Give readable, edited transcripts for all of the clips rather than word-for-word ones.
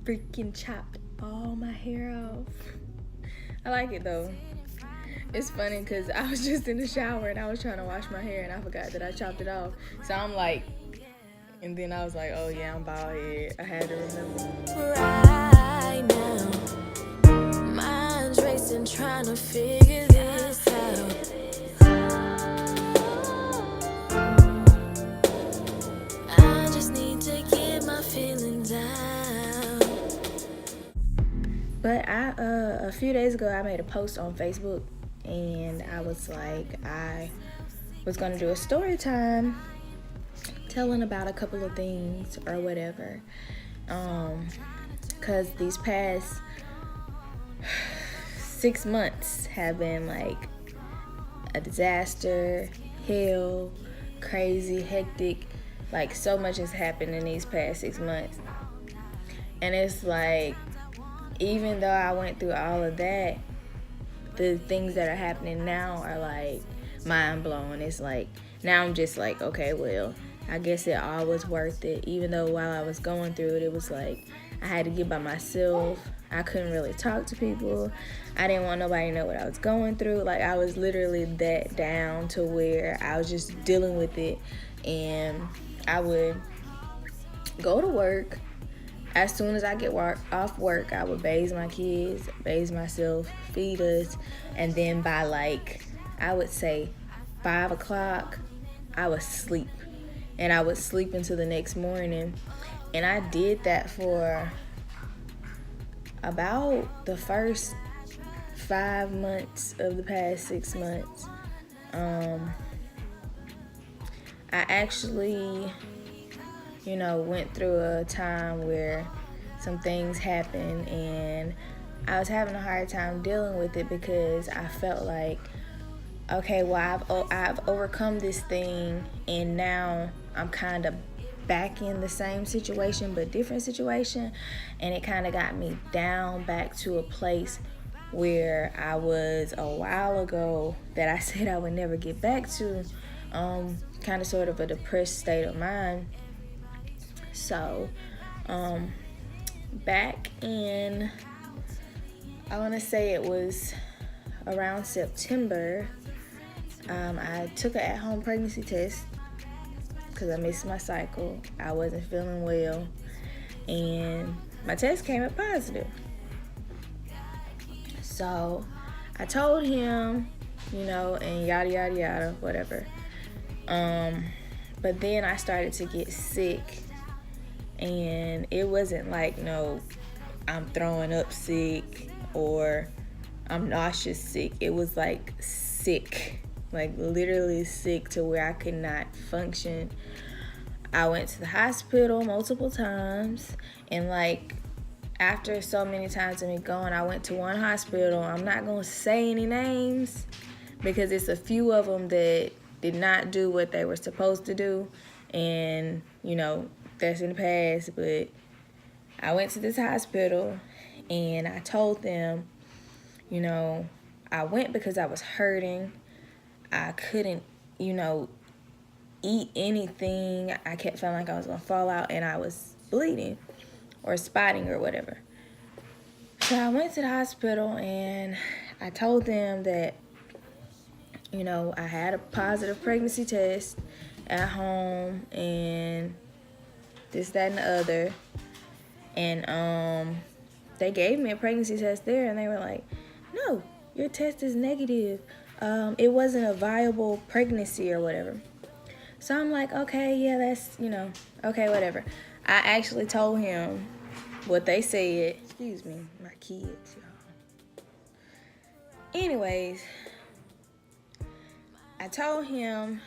freaking chopped all my hair off. I like it though. It's funny because I was just in the shower and I was trying to wash my hair and I forgot that I chopped it off. So I'm like, and then I was like, oh yeah, I'm bald head. I had to remember. Right now, mind's racing, trying to figure this out. I just need to get my feelings out. But a few days ago, I made a post on Facebook, and I was like, I was gonna do a story time, telling about a couple of things or whatever, cause these past 6 months have been like a disaster, hell, crazy, hectic. Like so much has happened in these past 6 months, and it's like, even though I went through all of that, the things that are happening now are like mind blowing. It's like now I'm just like, okay, well, I guess it all was worth it. Even though while I was going through it, it was like I had to get by myself. I couldn't really talk to people. I didn't want nobody to know what I was going through. Like I was literally that down to where I was just dealing with it, and I would go to work. As soon as I get off work, I would bathe my kids, bathe myself, feed us, and then by like, I would say 5 o'clock, I would sleep. And I would sleep until the next morning. And I did that for about the first 5 months of the past 6 months. I actually went through a time where some things happened and I was having a hard time dealing with it because I felt like, okay, well, I've overcome this thing and now I'm kind of back in the same situation but different situation, and it kind of got me down back to a place where I was a while ago that I said I would never get back to, kind of sort of a depressed state of mind. So, back in, I want to say it was around September, I took an at-home pregnancy test because I missed my cycle. I wasn't feeling well, and my test came up positive. So, I told him, and yada, yada, yada, whatever. But then I started to get sick. And it wasn't like, no, I'm throwing up sick or I'm nauseous sick. It was like sick, like literally sick to where I could not function. I went to the hospital multiple times, and like after so many times of me going, I went to one hospital. I'm not going to say any names because it's a few of them that did not do what they were supposed to do. And, that's in the past, but I went to this hospital and I told them, I went because I was hurting. I couldn't, eat anything. I kept feeling like I was going to fall out and I was bleeding or spotting or whatever. So I went to the hospital and I told them that, I had a positive pregnancy test at home and this, that, and the other. And they gave me a pregnancy test there, and they were like, no, your test is negative. It wasn't a viable pregnancy or whatever. So I'm like, okay, yeah, that's, okay, whatever. I actually told him what they said. Excuse me, my kids, y'all. Anyways, I told him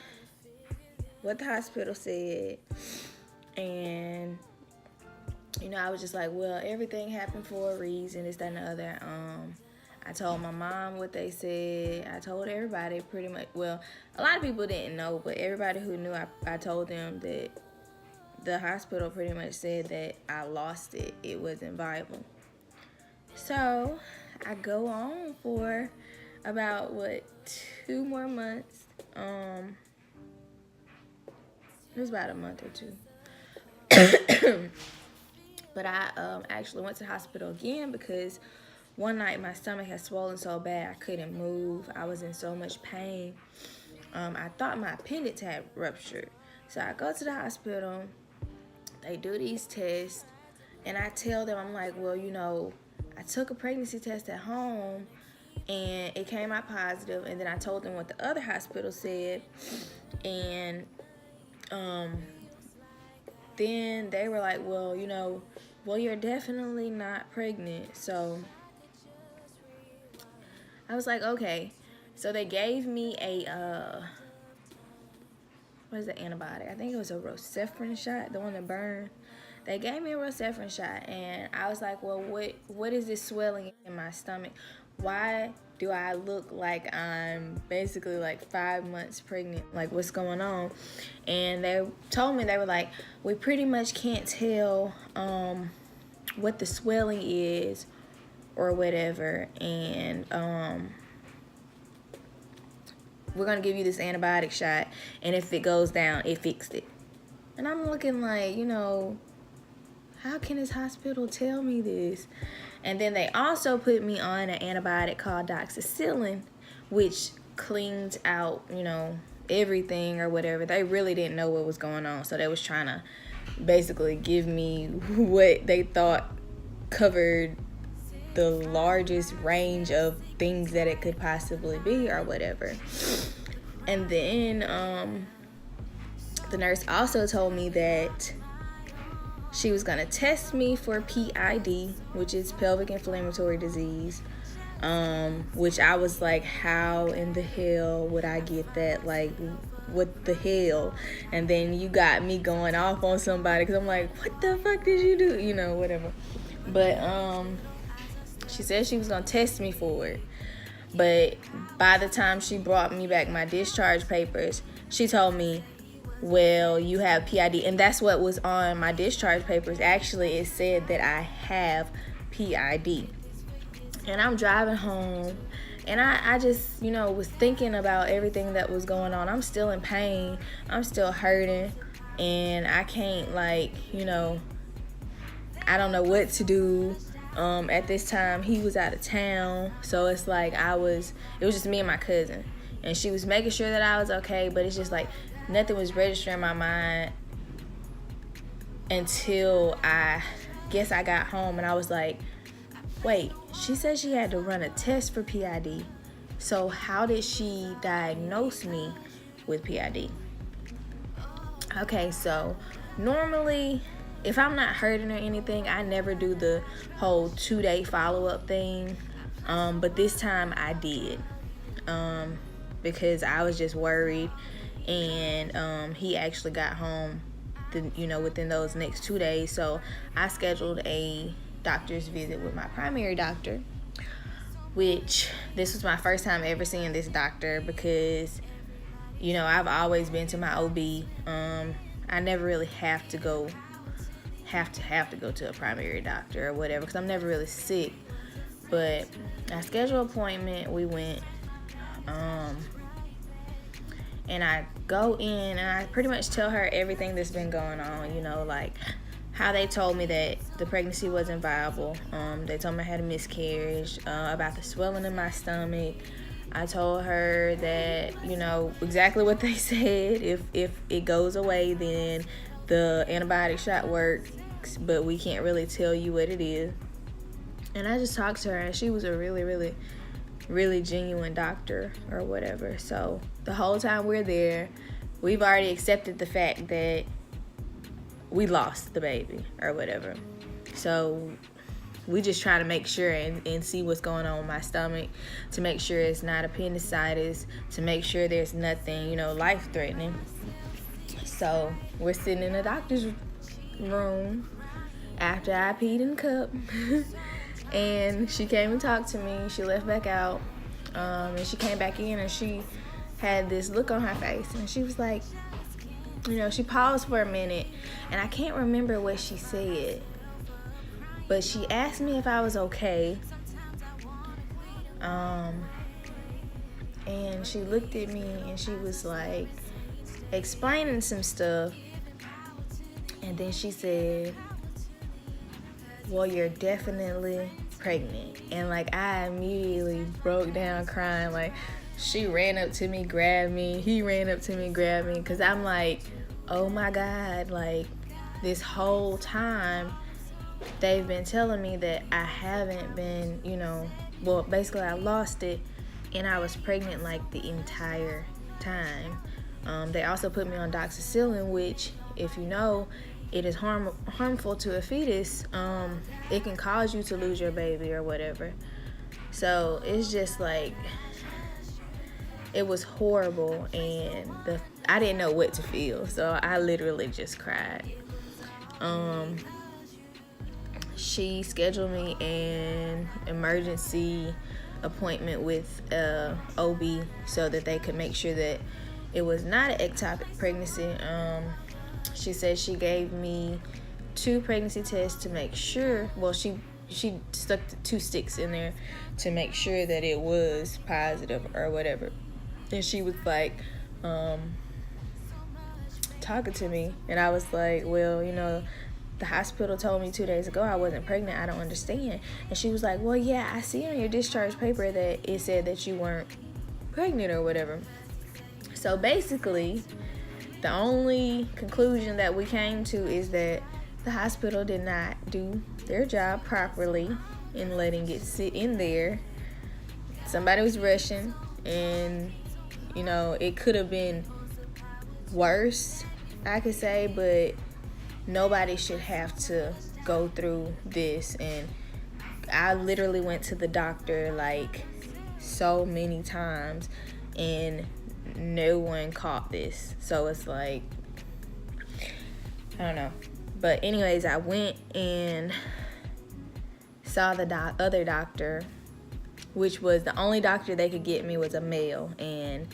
what the hospital said, and I was just like, well, everything happened for a reason, this, that, and the other. I told my mom what they said. I told everybody pretty much. Well, a lot of people didn't know, but everybody who knew, I told them that the hospital pretty much said that I lost it. It wasn't viable. So I go on for about, 2 more months. It was about a month or two. But I actually went to the hospital again because one night my stomach had swollen so bad I couldn't move. I was in so much pain. I thought my appendix had ruptured. So I go to the hospital. They do these tests. And I tell them, I'm like, well, I took a pregnancy test at home and it came out positive. And then I told them what the other hospital said. And then they were like, well, you're definitely not pregnant. So I was like, okay. So they gave me what is the antibiotic? I think it was a Rocephin shot, the one that burned. They gave me a Rocephin shot, and I was like, well, what is this swelling in my stomach? Why do I look like I'm basically like 5 months pregnant? Like, what's going on? And they told me, they were like, we pretty much can't tell what the swelling is or whatever, and we're gonna give you this antibiotic shot, and if it goes down, it fixed it. And I'm looking like, how can this hospital tell me this? And then they also put me on an antibiotic called doxycycline, which cleans out, everything or whatever. They really didn't know what was going on, so they was trying to basically give me what they thought covered the largest range of things that it could possibly be or whatever. And then the nurse also told me that she was going to test me for PID, which is pelvic inflammatory disease, which I was like, how in the hell would I get that? Like, what the hell? And then you got me going off on somebody because I'm like, what the fuck did you do? Whatever. But she said she was going to test me for it. But by the time she brought me back my discharge papers, she told me, well, you have PID. And that's what was on my discharge papers. Actually, it said that I have PID. And I'm driving home, and I just, was thinking about everything that was going on. I'm still in pain. I'm still hurting. And I can't, I don't know what to do. At this time, he was out of town. So it's like it was just me and my cousin. And she was making sure that I was okay. But it's just like nothing was registering in my mind until I guess I got home. And I was like, wait, she said she had to run a test for PID. So how did she diagnose me with PID? Okay, so normally, if I'm not hurting or anything, I never do the whole 2-day follow-up thing. But this time I did. Because I was just worried. And he actually got home, within those next 2 days. So I scheduled a doctor's visit with my primary doctor, which this was my first time ever seeing this doctor because, I've always been to my OB. I never really have to go to a primary doctor or whatever because I'm never really sick. But I scheduled an appointment. We went, and I go in and I pretty much tell her everything that's been going on, like how they told me that the pregnancy wasn't viable. They told me I had a miscarriage, about the swelling in my stomach. I told her that, exactly what they said. If it goes away, then the antibiotic shot works, but we can't really tell you what it is. And I just talked to her, and she was a really, really, really genuine doctor or whatever. So the whole time we're there, we've already accepted the fact that we lost the baby or whatever. So we just try to make sure and see what's going on with my stomach, to make sure it's not appendicitis, to make sure there's nothing, life-threatening. So we're sitting in the doctor's room after I peed in the cup. And she came and talked to me. She left back out. And she came back in, and she had this look on her face. And she was like, she paused for a minute. And I can't remember what she said. But she asked me if I was okay. And she looked at me, and she was like explaining some stuff. And then she said, well, you're definitely pregnant. And like, I immediately broke down crying. Like, she ran up to me, grabbed me. He ran up to me, grabbed me. Because I'm like, oh my God, like, this whole time they've been telling me that I haven't been, well, basically I lost it and I was pregnant like the entire time. They also put me on doxycycline, which, if you know, it is harmful to a fetus. It can cause you to lose your baby or whatever. So it's just like, it was horrible, and I didn't know what to feel, so I literally just cried. She scheduled me an emergency appointment with OB so that they could make sure that it was not an ectopic pregnancy. She said she gave me 2 pregnancy tests to make sure. Well, she stuck 2 sticks in there to make sure that it was positive or whatever. And she was like, talking to me, and I was like, well, the hospital told me 2 days ago I wasn't pregnant. I don't understand. And she was like, well, yeah, I see on your discharge paper that it said that you weren't pregnant or whatever. So basically, the only conclusion that we came to is that the hospital did not do their job properly in letting it sit in there. Somebody was rushing, and it could have been worse, I could say, but nobody should have to go through this. And I literally went to the doctor like so many times, and no one caught this. So it's like, I don't know. But anyways, I went and saw the other doctor, which was the only doctor they could get me was a male. And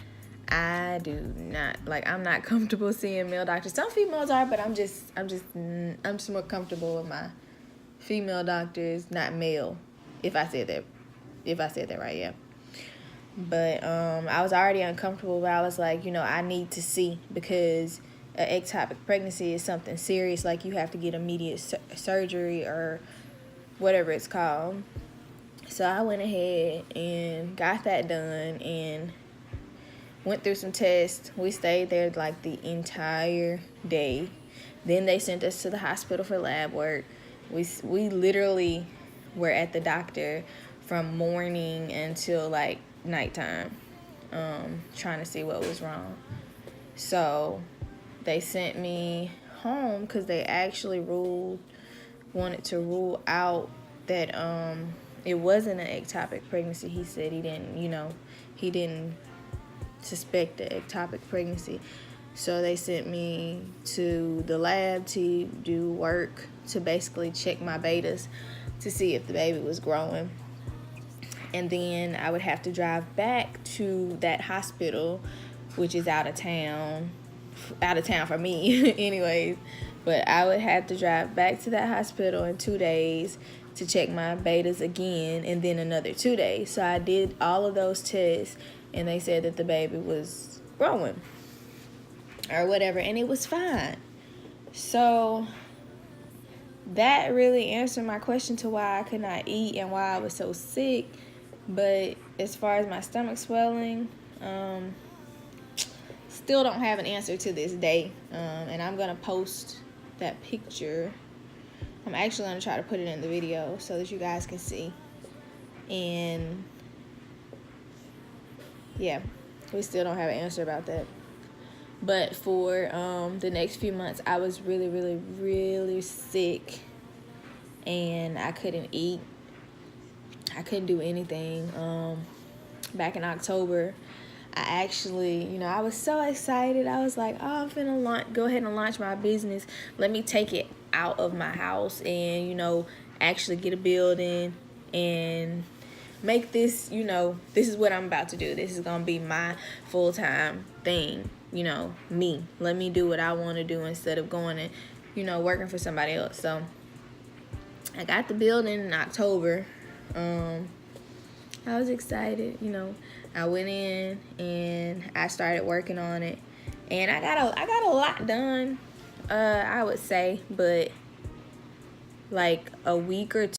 I do not, I'm not comfortable seeing male doctors. Some females are, but I'm just more comfortable with my female doctors, not male. If I said that right, yeah. But I was already uncomfortable, but I was like, I need to see, because an ectopic pregnancy is something serious. Like, you have to get immediate surgery or whatever it's called. So I went ahead and got that done and went through some tests. We stayed there like the entire day. Then they sent us to the hospital for lab work. We literally were at the doctor from morning until like nighttime, trying to see what was wrong. So they sent me home because they actually wanted to rule out that it wasn't an ectopic pregnancy. He said he didn't suspect the ectopic pregnancy. So they sent me to the lab to do work to basically check my betas to see if the baby was growing. And then I would have to drive back to that hospital, which is out of town for me anyways. But I would have to drive back to that hospital in 2 days to check my betas again, and then another 2 days. So I did all of those tests, and they said that the baby was growing or whatever, and it was fine. So that really answered my question to why I could not eat and why I was so sick. But as far as my stomach swelling, still don't have an answer to this day. And I'm going to post that picture. I'm actually going to try to put it in the video so that you guys can see. And yeah, we still don't have an answer about that. But for the next few months, I was really, really, really sick. And I couldn't eat. I couldn't do anything. Back in October, I actually, I was so excited. I was like, oh, I'm finna go ahead and launch my business. Let me take it out of my house and, actually get a building and make this, this is what I'm about to do. This is going to be my full-time thing, me. Let me do what I want to do instead of going and, working for somebody else. So I got the building in October. I was excited, I went in and I started working on it, and I got a lot done, I would say, but like a week or